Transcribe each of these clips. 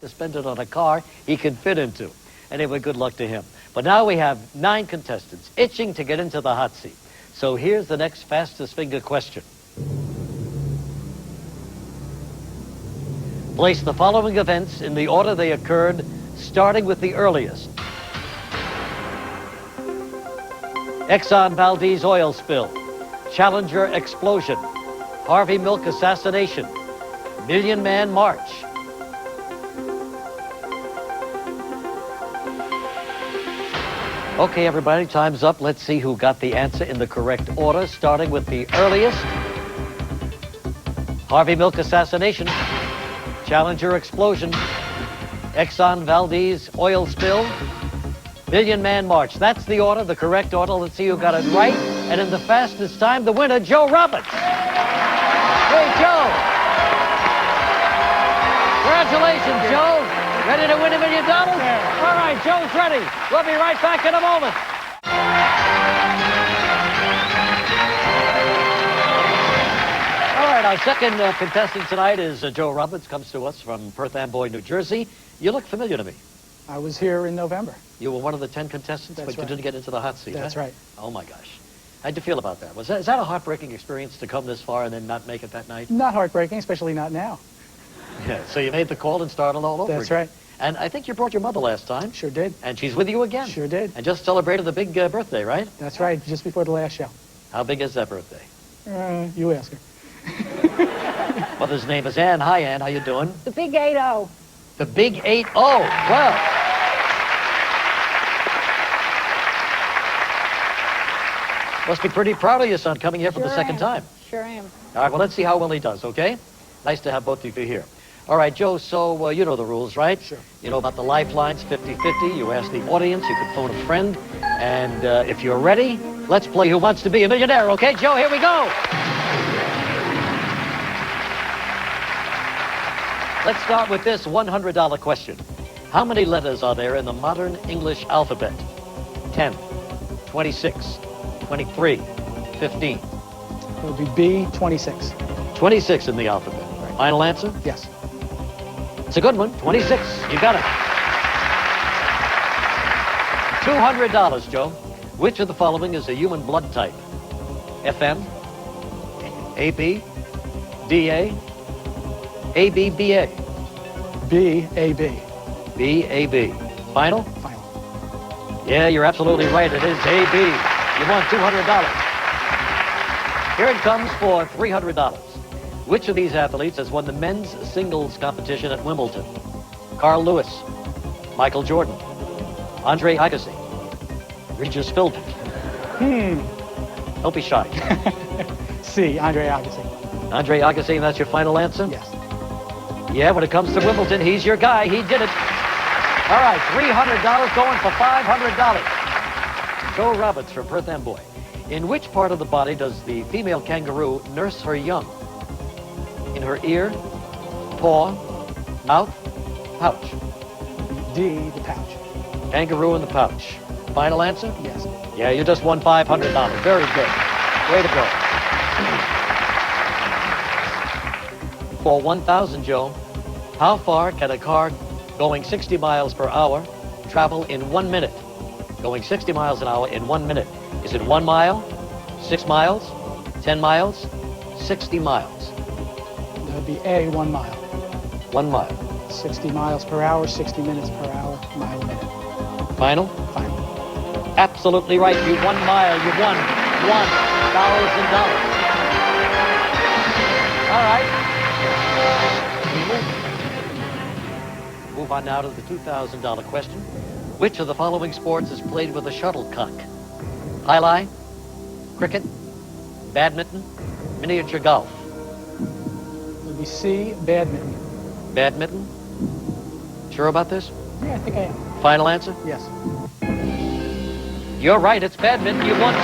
to spend it on a car he can fit into. Anyway, good luck to him. But now we have 9 contestants itching to get into the hot seat. So here's the next fastest finger question. Place the following events in the order they occurred, starting with the earliest. Exxon Valdez oil spill, Challenger explosion, Harvey Milk assassination, Million Man March. Okay, everybody, time's up. Let's see who got the answer in the correct order, starting with the earliest. Harvey Milk assassination, Challenger explosion, Exxon Valdez oil spill, Million Man March. That's the order, the correct order. Let's see who got it right. And in the fastest time, the winner, Joe Roberts. Hey, Joe. Congratulations, Joe. Ready to win $1 million? All right, Joe's ready. We'll be right back in a moment. All right, our second contestant tonight is Joe Roberts. Comes to us from Perth Amboy, New Jersey. You look familiar to me. I was here in November. You were one of the 10 contestants, That's but you right. didn't get into the hot seat. That's huh? right. Oh, my gosh. How'd you feel about that? Is that a heartbreaking experience to come this far and then not make it that night? Not heartbreaking, especially not now. Yeah, so you made the call and started all over That's again. right. And I think you brought your mother last time. Sure did. And she's with you again. Sure did. And just celebrated the big birthday, right? That's right, just before the last show. How big is that birthday? You ask her. Mother's name is Ann. Hi, Ann. How you doing? The big 8-0. The big 8-0. Well. Must be pretty proud of your son coming here for the second time. Sure am. All right, well, let's see how well he does, okay? Nice to have both of you here. All right, Joe, so you know the rules, right? Sure. You know about the lifelines, 50-50. You ask the audience, you can phone a friend. And if you're ready, let's play Who Wants to Be a Millionaire, okay, Joe? Here we go. Let's start with this $100 question. How many letters are there in the modern English alphabet? 10, 26, 23, 15. It would be B, 26. 26 in the alphabet. Right. Final answer? Yes. It's a good one. 26. You got it. $200, Joe. Which of the following is a human blood type? FM, AB, DA, ABBA. B, AB. BAB. Final? Final. Yeah, you're absolutely right. It is AB. You won $200. Here it comes for $300. Which of these athletes has won the men's singles competition at Wimbledon? Carl Lewis, Michael Jordan, Andre Agassi, Regis Philbin. Don't be shy. C, Andre Agassi. Andre Agassi, and that's your final answer? Yes. Yeah, when it comes to Wimbledon, he's your guy. He did it. All right, $300 going for $500. Joe Roberts from Perth Amboy. In which part of the body does the female kangaroo nurse her young? In her ear, paw, mouth, pouch. D, the pouch. Kangaroo in the pouch. Final answer? Yes. Yeah, you just won $500. Very good. Way to go. For $1,000, Joe, how far can a car going 60 miles per hour travel in 1 minute? Going 60 miles an hour in 1 minute. Is it 1 mile, 6 miles, 10 miles, 60 miles? That would be A, 1 mile. 1 mile. 60 miles per hour, 60 minutes per hour, mile a minute. Final? Final. Absolutely right. You 1 mile. You won $1,000. All right. Move on now to the $2,000 question. Which of the following sports is played with a shuttlecock? Highlight, cricket, badminton, miniature golf. It would be C, badminton. Badminton? Sure about this? Yeah, I think I am. Final answer? Yes. You're right, it's badminton. You won $2,000.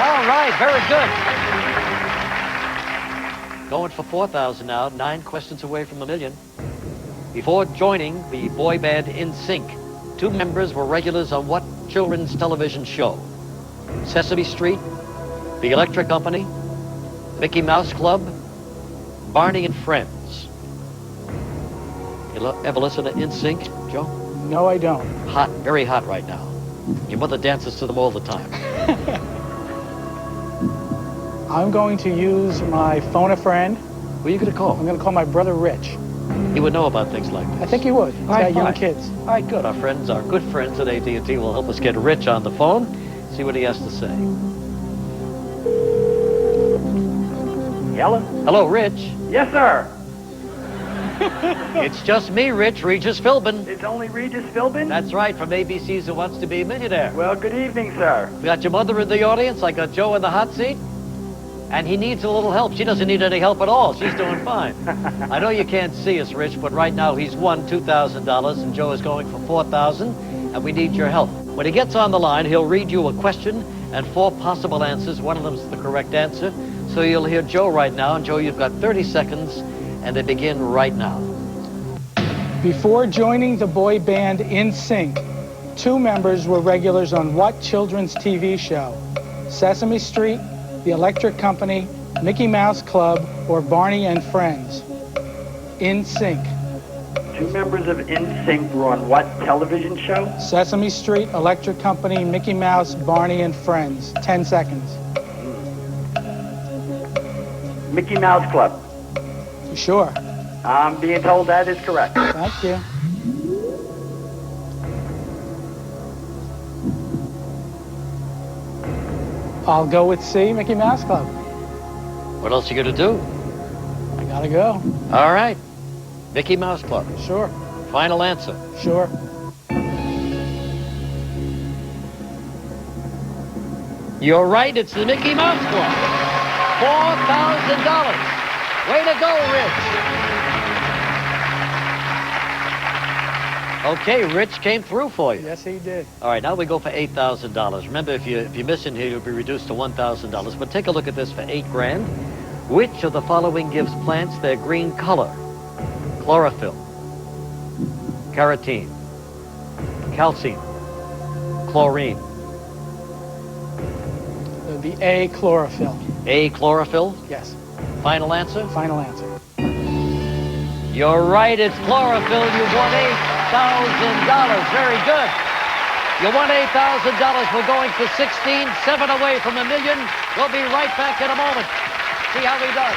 All right, very good. Going for $4,000 now, 9 questions away from $1 million. Before joining the boy band NSYNC, 2 members were regulars on what children's television show? Sesame Street, The Electric Company, Mickey Mouse Club, Barney and Friends. Ever listen to NSYNC, Joe? No, I don't. Hot, very hot right now. Your mother dances to them all the time. I'm going to use my phone a friend. Who are you going to call? I'm going to call my brother Rich. He would know about things like this. I think he would. He's got young kids. All right, good. Our friends, our good friends at AT&T will help us get Rich on the phone. See what he has to say. Hello? Hello, Rich. Yes, sir. It's just me, Rich, Regis Philbin. It's only Regis Philbin? That's right, from ABC's Who Wants to Be a Millionaire. Well, good evening, sir. We got your mother in the audience. I got Joe in the hot seat. And he needs a little help. She doesn't need any help at all. She's doing fine. I know you can't see us, Rich, but right now he's won $2,000 and Joe is going for $4,000, and we need your help. When he gets on the line, he'll read you a question and 4 possible answers. One of them's the correct answer. So you'll hear Joe right now. And Joe, you've got 30 seconds, and they begin right now. Before joining the boy band NSYNC, 2 members were regulars on what children's TV show? Sesame Street, The Electric Company, Mickey Mouse Club, or Barney and Friends? NSYNC. 2 members of NSYNC were on what television show? Sesame Street, Electric Company, Mickey Mouse, Barney and Friends. 10 seconds. Mickey Mouse Club. You sure? I'm being told that is correct. Thank you. I'll go with C, Mickey Mouse Club. What else you going to do? I gotta go. All right. Mickey Mouse Club. Sure. Final answer. Sure. You're right. It's the Mickey Mouse Club. $4,000. Way to go, Rich. Okay, Rich came through for you. Yes, he did. All right, now we go for $8,000. Remember, if you miss in here, you'll be reduced to $1,000. But take a look at this for $8 grand. Which of the following gives plants their green color? Chlorophyll, carotene, calcium, chlorine. It would be A, chlorophyll. A, chlorophyll. Yes. Final answer? Final answer. You're right, it's chlorophyll. You won $8,000. Very good. You won $8,000. We're going for 16, 7 away from $1 million. We'll be right back in a moment. See how he does.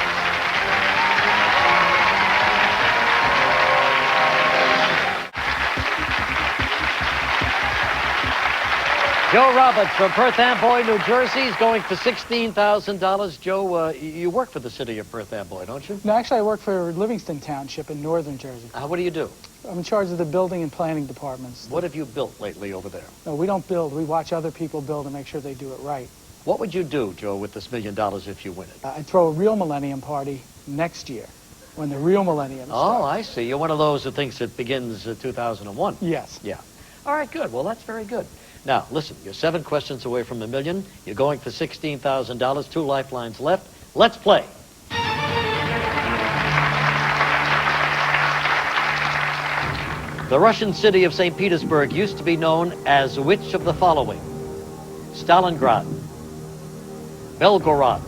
Joe Roberts from Perth Amboy, New Jersey, is going for $16,000. Joe, you work for the city of Perth Amboy, don't you? No, actually, I work for Livingston Township in northern Jersey. What do you do? I'm in charge of the building and planning departments. What have you built lately over there? No, we don't build. We watch other people build and make sure they do it right. What would you do, Joe, with this $1 million if you win it? I'd throw a real millennium party next year when the real millennium Oh, starts. I see. You're one of those who thinks it begins 2001. Yes. Yeah. All right, good. Well, that's very good. Now, listen, you're 7 questions away from $1 million. You're going for $16,000. 2 lifelines left. Let's play. The Russian city of St. Petersburg used to be known as which of the following? Stalingrad, Belgorod,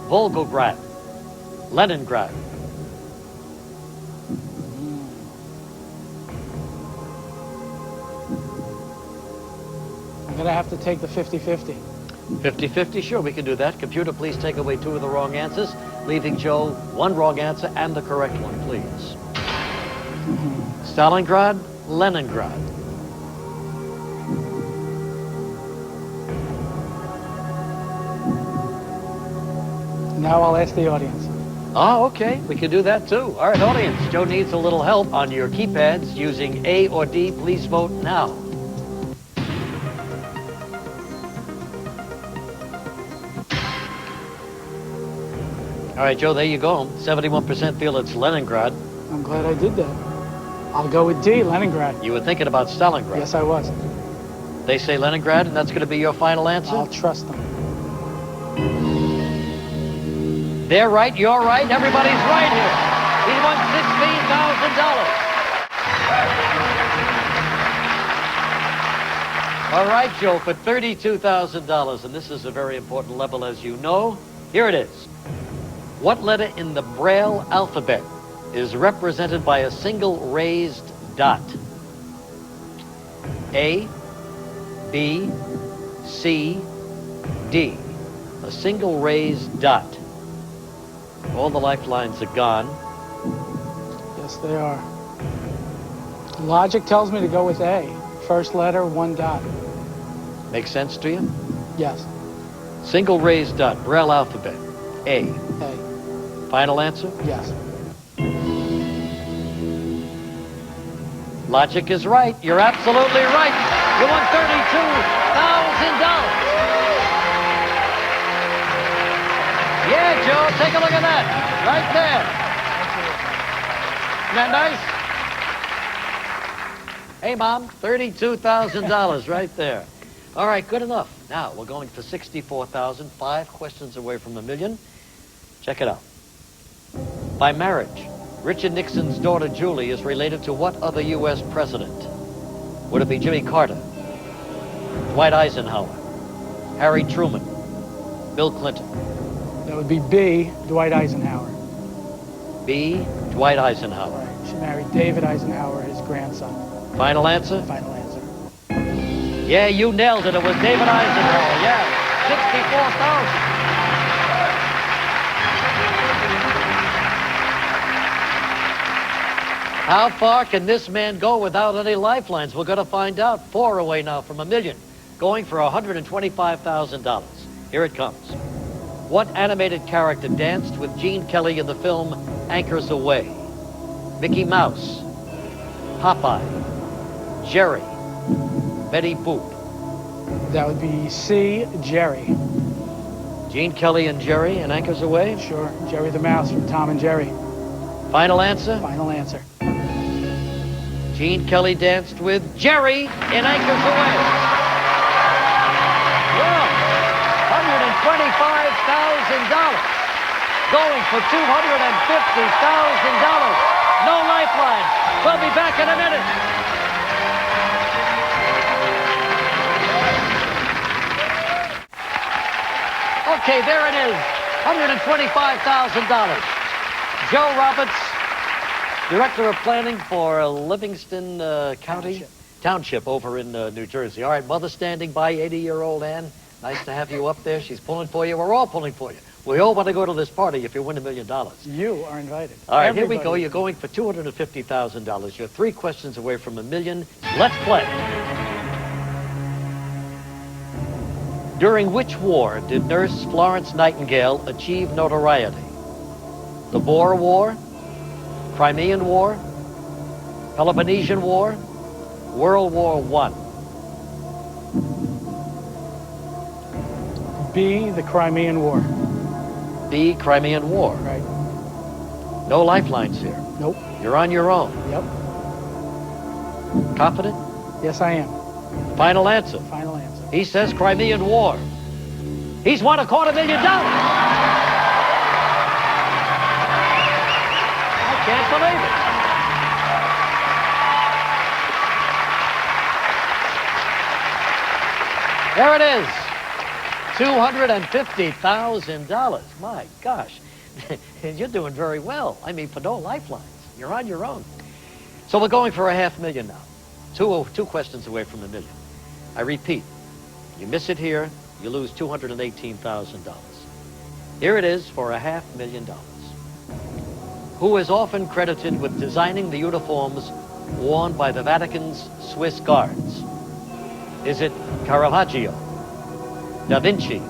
Volgograd, Leningrad. I'm going to have to take the 50-50. 50-50, sure, we can do that. Computer, please take away 2 of the wrong answers, leaving Joe 1 wrong answer and the correct one, please. Stalingrad, Leningrad. Now I'll ask the audience. Oh, okay, we can do that too. All right, audience, Joe needs a little help on your keypads using A or D. Please vote now. All right, Joe, there you go. 71% feel it's Leningrad. I'm glad I did that. I'll go with D, Leningrad. You were thinking about Stalingrad. Yes, I was. They say Leningrad, and that's going to be your final answer? I'll trust them. They're right, you're right, everybody's right here. He won $16,000. All right, Joe, for $32,000, and this is a very important level, as you know. Here it is. What letter in the Braille alphabet is represented by a single raised dot? A, B, C, D. A single raised dot. All the lifelines are gone. Yes, they are. Logic tells me to go with A. First letter, one dot. Make sense to you? Yes. Single raised dot, Braille alphabet. A. A. Final answer? Yes. Logic is right. You're absolutely right. You won $32,000. Yeah, Joe, take a look at that. Right there. Isn't that nice? Hey, Mom, $32,000 right there. All right, good enough. Now, we're going for $64,000, 5 questions away from $1 million. Check it out. By marriage, Richard Nixon's daughter Julie is related to what other U.S. president? Would it be Jimmy Carter, Dwight Eisenhower, Harry Truman, Bill Clinton? That would be B, Dwight Eisenhower. B, Dwight Eisenhower. Right. She married David Eisenhower, his grandson. Final answer? Final answer. Yeah, you nailed it. It was David Eisenhower. Yeah, $64,000. How far can this man go without any lifelines? We're going to find out. 4 away now from $1 million, going for $125,000. Here it comes. What animated character danced with Gene Kelly in the film Anchors Aweigh? Mickey Mouse, Popeye, Jerry, Betty Boop. That would be C, Jerry. Gene Kelly and Jerry in Anchors Aweigh? Sure. Jerry the Mouse from Tom and Jerry. Final answer? Final answer. Gene Kelly danced with Jerry in Anchors Aweigh. Well, $125,000. Going for $250,000. No lifeline. We'll be back in a minute. Okay, there it is. $125,000. Joe Roberts, Director of Planning for Livingston County? Township over in New Jersey. All right, mother standing by, 80-year-old Ann. Nice to have you up there. She's pulling for you. We're all pulling for you. We all want to go to this party if you win $1 million. You are invited. All right, Everybody. here we go. You're going for $250,000. You're 3 questions away from $1 million. Let's play. During which war did Nurse Florence Nightingale achieve notoriety? The Boer War, Crimean War, Peloponnesian War, World War I. B, the Crimean War. B, Crimean War. Right. No lifelines here. Nope. You're on your own. Yep. Confident? Yes, I am. Final answer. Final answer. He says Crimean War. He's won $250,000. I can't believe it. There it is. $250,000. My gosh. You're doing very well. I mean, for no lifelines. You're on your own. So we're going for $500,000 now. Two questions away from $1 million. I repeat, you miss it here, you lose $218,000. Here it is for $500,000. Who is often credited with designing the uniforms worn by the Vatican's Swiss Guards? Is it Caravaggio, Da Vinci,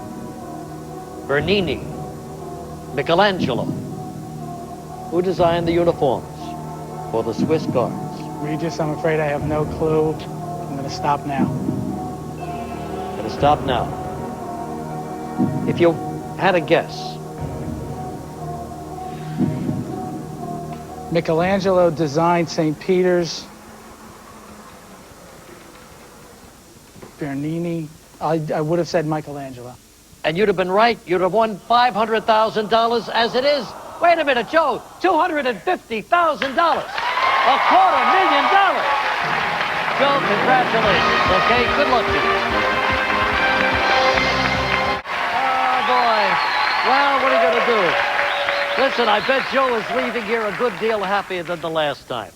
Bernini, Michelangelo? Who designed the uniforms for the Swiss Guards? Regis, I'm afraid I have no clue. I'm going to stop now. Gonna stop now. If you had a guess. Michelangelo designed St. Peter's. Bernini. I would have said Michelangelo. And you'd have been right. You'd have won $500,000 as it is. Wait a minute, Joe. $250,000. $250,000. Joe, congratulations. Okay, good luck to you. Oh, boy. Well, what are you going to do? Listen, I bet Joe is leaving here a good deal happier than the last time.